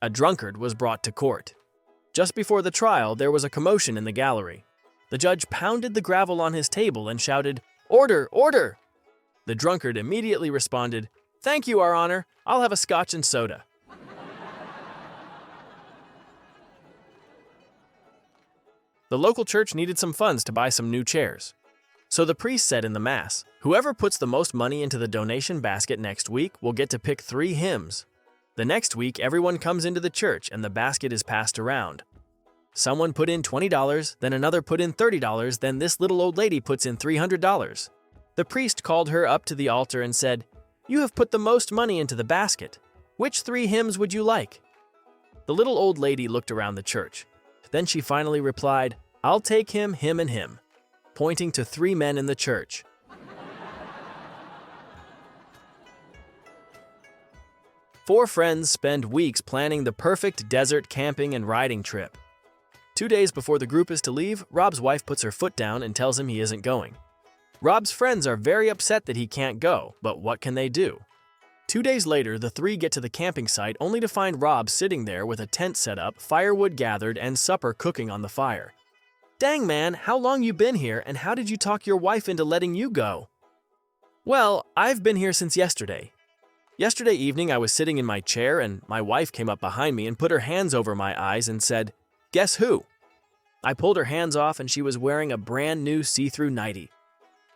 A drunkard was brought to court. Just before the trial, there was a commotion in the gallery. The judge pounded the gravel on his table and shouted, "Order! Order!" The drunkard immediately responded, "Thank you, Our Honor. I'll have a scotch and soda." The local church needed some funds to buy some new chairs. So the priest said in the Mass, "Whoever puts the most money into the donation basket next week will get to pick 3 hymns. The next week, everyone comes into the church and the basket is passed around. Someone put in $20, then another put in $30, then this little old lady puts in $300. The priest called her up to the altar and said, 'You have put the most money into the basket. Which 3 hymns would you like?' The little old lady looked around the church. Then she finally replied, 'I'll take him, him, and him,' pointing to 3 men in the church. Four friends spend weeks planning the perfect desert camping and riding trip. 2 days before the group is to leave, Rob's wife puts her foot down and tells him he isn't going. Rob's friends are very upset that he can't go, but what can they do? 2 days later, the 3 get to the camping site only to find Rob sitting there with a tent set up, firewood gathered, and supper cooking on the fire. "Dang man, how long you been here and how did you talk your wife into letting you go?" "Well, I've been here since yesterday. Yesterday evening I was sitting in my chair and my wife came up behind me and put her hands over my eyes and said, 'Guess who?' I pulled her hands off and she was wearing a brand new see-through nightie.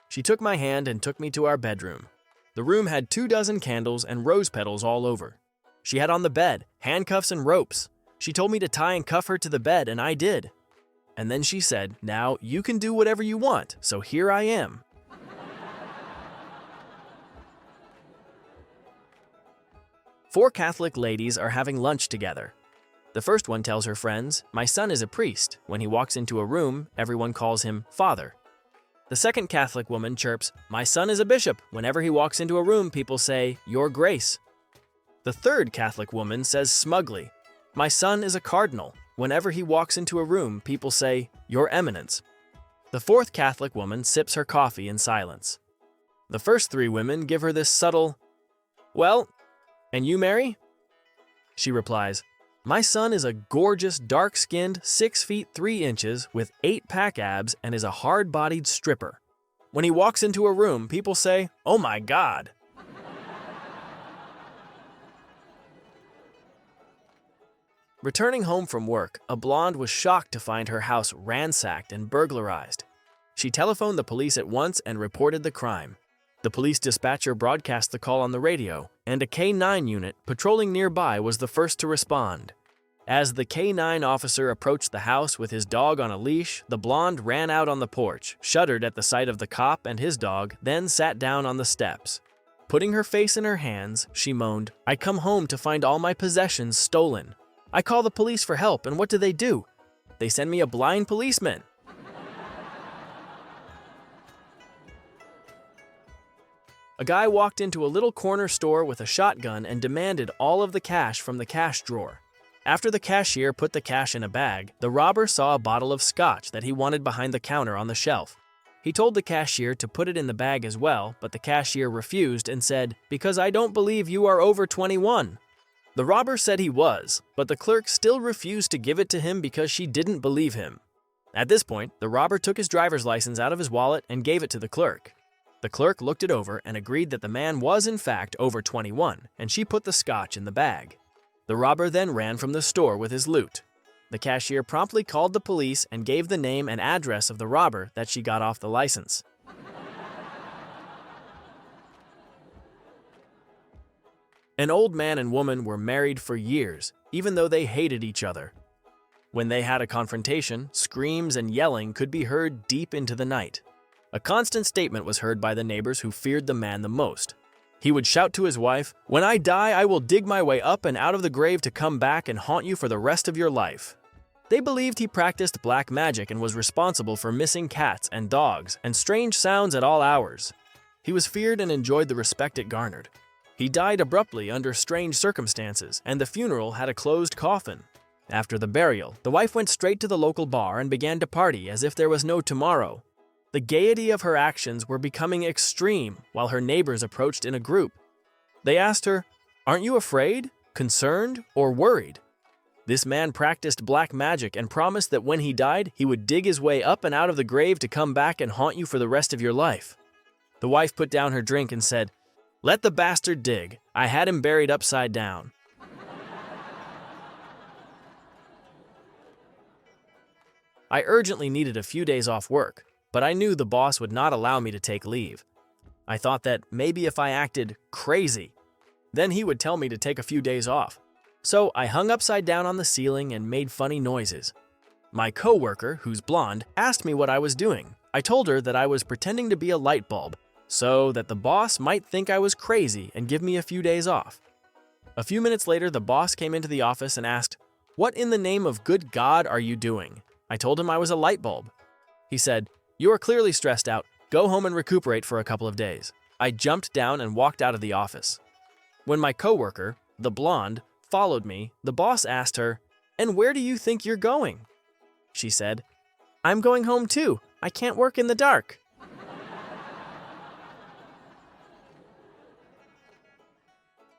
She took my hand and took me to our bedroom. The room had 24 candles and rose petals all over. She had on the bed, handcuffs and ropes. She told me to tie and cuff her to the bed and I did. And then she said, 'Now you can do whatever you want, so here I am.'" Four Catholic ladies are having lunch together. The first one tells her friends, "My son is a priest. When he walks into a room, everyone calls him Father." The second Catholic woman chirps, "My son is a bishop. Whenever he walks into a room, people say, 'Your Grace.'" The third Catholic woman says smugly, "My son is a cardinal. Whenever he walks into a room, people say, 'Your Eminence.'" The fourth Catholic woman sips her coffee in silence. The first 3 women give her this subtle, "Well, and you, Mary?" She replies, "My son is a gorgeous, dark-skinned, 6 feet 3 inches with 8-pack abs and is a hard-bodied stripper. When he walks into a room, people say, 'Oh my God.'" Returning home from work, a blonde was shocked to find her house ransacked and burglarized. She telephoned the police at once and reported the crime. The police dispatcher broadcast the call on the radio, and a K9 unit patrolling nearby was the first to respond. As the K9 officer approached the house with his dog on a leash, the blonde ran out on the porch, shuddered at the sight of the cop and his dog, then sat down on the steps. Putting her face in her hands, she moaned, "I come home to find all my possessions stolen. I call the police for help, and what do? They send me a blind policeman." A guy walked into a little corner store with a shotgun and demanded all of the cash from the cash drawer. After the cashier put the cash in a bag, the robber saw a bottle of scotch that he wanted behind the counter on the shelf. He told the cashier to put it in the bag as well, but the cashier refused and said, "Because I don't believe you are over 21. The robber said he was, but the clerk still refused to give it to him because she didn't believe him. At this point, the robber took his driver's license out of his wallet and gave it to the clerk. The clerk looked it over and agreed that the man was in fact over 21, and she put the scotch in the bag. The robber then ran from the store with his loot. The cashier promptly called the police and gave the name and address of the robber that she got off the license. An old man and woman were married for years, even though they hated each other. When they had a confrontation, screams and yelling could be heard deep into the night. A constant statement was heard by the neighbors who feared the man the most. He would shout to his wife, "When I die, I will dig my way up and out of the grave to come back and haunt you for the rest of your life." They believed he practiced black magic and was responsible for missing cats and dogs and strange sounds at all hours. He was feared and enjoyed the respect it garnered. He died abruptly under strange circumstances, and the funeral had a closed coffin. After the burial, the wife went straight to the local bar and began to party as if there was no tomorrow. The gaiety of her actions were becoming extreme while her neighbors approached in a group. They asked her, "Aren't you afraid, concerned, or worried?" This man practiced black magic and promised that when he died, he would dig his way up and out of the grave to come back and haunt you for the rest of your life. The wife put down her drink and said, "Let the bastard dig. I had him buried upside down." I urgently needed a few days off work, but I knew the boss would not allow me to take leave. I thought that maybe if I acted crazy, then he would tell me to take a few days off. So I hung upside down on the ceiling and made funny noises. My coworker, who's blonde, asked me what I was doing. I told her that I was pretending to be a light bulb, so that the boss might think I was crazy and give me a few days off. A few minutes later, the boss came into the office and asked, "What in the name of good God are you doing?" I told him I was a light bulb. He said, "You are clearly stressed out. Go home and recuperate for a couple of days." I jumped down and walked out of the office. When my coworker, the blonde, followed me, the boss asked her, "And where do you think you're going?" She said, "I'm going home too. I can't work in the dark."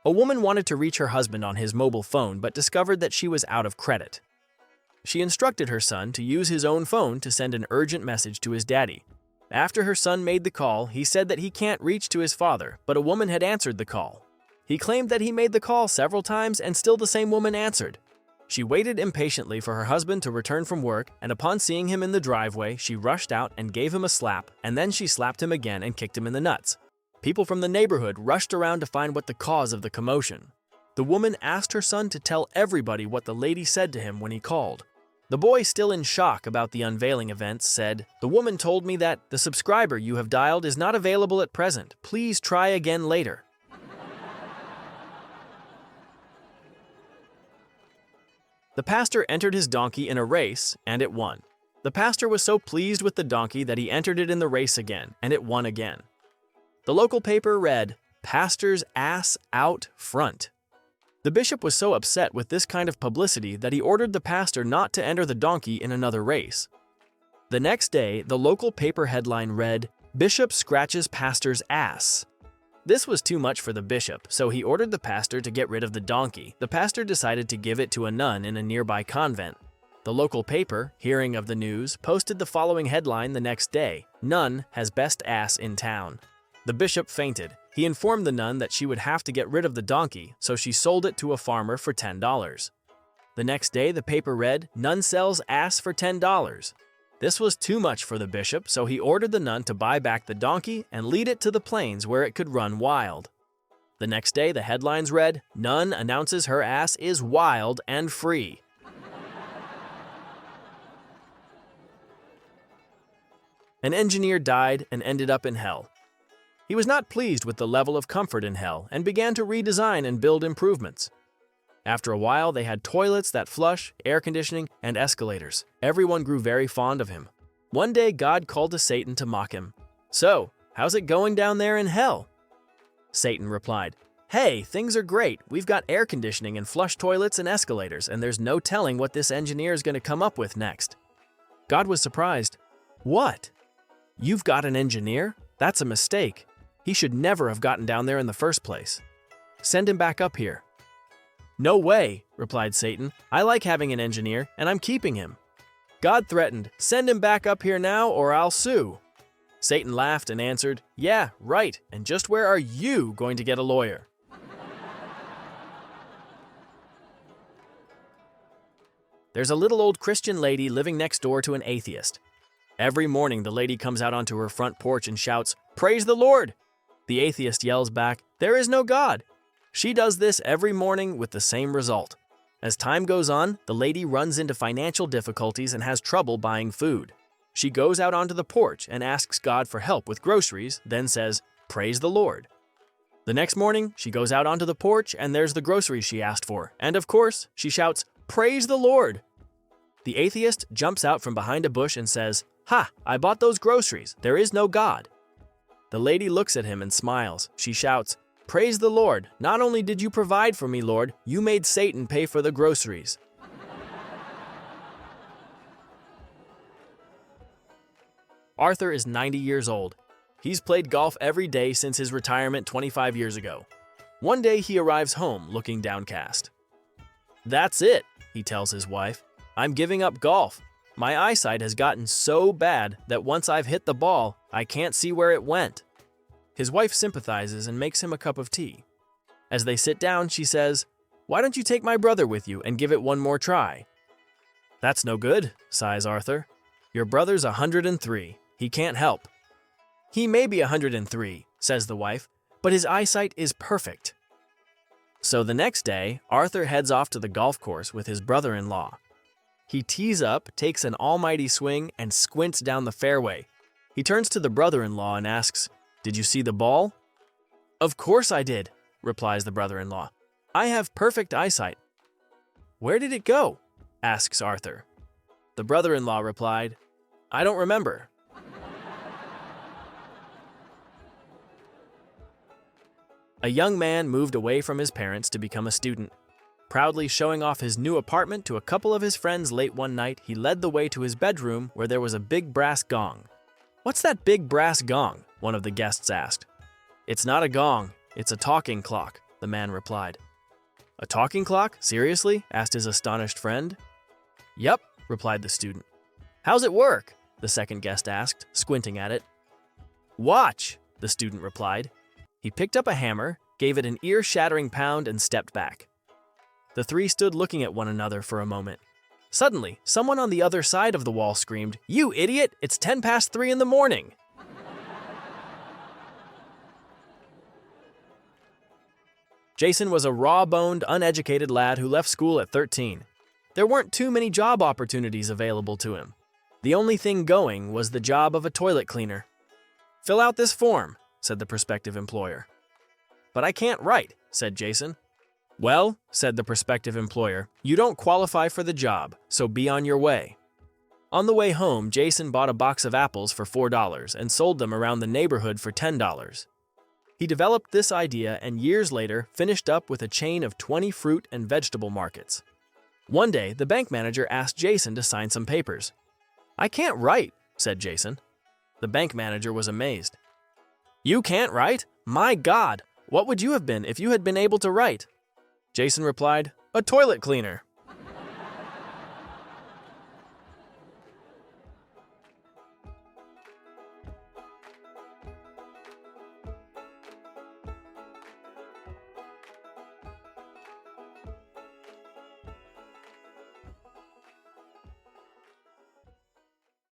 A woman wanted to reach her husband on his mobile phone but discovered that she was out of credit. She instructed her son to use his own phone to send an urgent message to his daddy. After her son made the call, he said that he can't reach to his father, but a woman had answered the call. He claimed that he made the call several times and still the same woman answered. She waited impatiently for her husband to return from work, and upon seeing him in the driveway, she rushed out and gave him a slap, and then she slapped him again and kicked him in the nuts. People from the neighborhood rushed around to find what the cause of the commotion. The woman asked her son to tell everybody what the lady said to him when he called. The boy, still in shock about the unveiling events, said, "The woman told me that the subscriber you have dialed is not available at present. Please try again later." The pastor entered his donkey in a race, and it won. The pastor was so pleased with the donkey that he entered it in the race again, and it won again. The local paper read, "Pastor's ass out front." The bishop was so upset with this kind of publicity that he ordered the pastor not to enter the donkey in another race. The next day, the local paper headline read, "Bishop scratches pastor's ass." This was too much for the bishop, so he ordered the pastor to get rid of the donkey. The pastor decided to give it to a nun in a nearby convent. The local paper, hearing of the news, posted the following headline the next day, "Nun has best ass in town." The bishop fainted. He informed the nun that she would have to get rid of the donkey, so she sold it to a farmer for $10. The next day, the paper read, "Nun sells ass for $10. This was too much for the bishop, so he ordered the nun to buy back the donkey and lead it to the plains where it could run wild. The next day, the headlines read, "Nun announces her ass is wild and free." An engineer died and ended up in hell. He was not pleased with the level of comfort in hell and began to redesign and build improvements. After a while, they had toilets that flush, air conditioning, and escalators. Everyone grew very fond of him. One day, God called to Satan to mock him. "So, how's it going down there in hell?" Satan replied, "Hey, things are great. We've got air conditioning and flush toilets and escalators, and there's no telling what this engineer is going to come up with next." God was surprised. "What? You've got an engineer? That's a mistake. He should never have gotten down there in the first place. Send him back up here." "No way," replied Satan. "I like having an engineer, and I'm keeping him." God threatened, "Send him back up here now or I'll sue." Satan laughed and answered, "Yeah, right, and just where are you going to get a lawyer?" There's a little old Christian lady living next door to an atheist. Every morning, the lady comes out onto her front porch and shouts, "Praise the Lord!" The atheist yells back, "There is no God." She does this every morning with the same result. As time goes on, the lady runs into financial difficulties and has trouble buying food. She goes out onto the porch and asks God for help with groceries, then says, "Praise the Lord." The next morning, she goes out onto the porch and there's the groceries she asked for, and of course, she shouts, "Praise the Lord." The atheist jumps out from behind a bush and says, "Ha, I bought those groceries. There is no God." The lady looks at him and smiles. She shouts, "Praise the Lord. Not only did you provide for me, Lord, you made Satan pay for the groceries." Arthur is 90 years old. He's played golf every day since his retirement 25 years ago. One day he arrives home looking downcast. "That's it. he tells his wife. "I'm giving up golf. My eyesight has gotten so bad that once I've hit the ball, I can't see where it went." His wife sympathizes and makes him a cup of tea. As they sit down, she says, "Why don't you take my brother with you and give it one more try?" "That's no good," sighs Arthur. "Your brother's 103. He can't help." "He may be 103, says the wife, "but his eyesight is perfect." So the next day, Arthur heads off to the golf course with his brother-in-law. He tees up, takes an almighty swing, and squints down the fairway. He turns to the brother-in-law and asks, "Did you see the ball?" "Of course I did," replies the brother-in-law. "I have perfect eyesight." "Where did it go?" asks Arthur. The brother-in-law replied, "I don't remember." A young man moved away from his parents to become a student. Proudly showing off his new apartment to a couple of his friends late one night, he led the way to his bedroom where there was a big brass gong. "What's that big brass gong?" one of the guests asked. "It's not a gong, it's a talking clock," the man replied. "A talking clock? Seriously?" asked his astonished friend. "Yep," replied the student. "How's it work?" the second guest asked, squinting at it. "Watch," the student replied. He picked up a hammer, gave it an ear-shattering pound, and stepped back. The three stood looking at one another for a moment. Suddenly, someone on the other side of the wall screamed, "You idiot! It's 3:10 in the morning!" Jason was a raw-boned, uneducated lad who left school at 13. There weren't too many job opportunities available to him. The only thing going was the job of a toilet cleaner. "Fill out this form," said the prospective employer. "But I can't write," said Jason. "Well," said the prospective employer, "you don't qualify for the job, so be on your way." On the way home, Jason bought a box of apples for $4 and sold them around the neighborhood for $10. He developed this idea and years later finished up with a chain of 20 fruit and vegetable markets. One day, the bank manager asked Jason to sign some papers. "I can't write," said Jason. The bank manager was amazed. "You can't write? My God! What would you have been if you had been able to write?" Jason replied, "A toilet cleaner."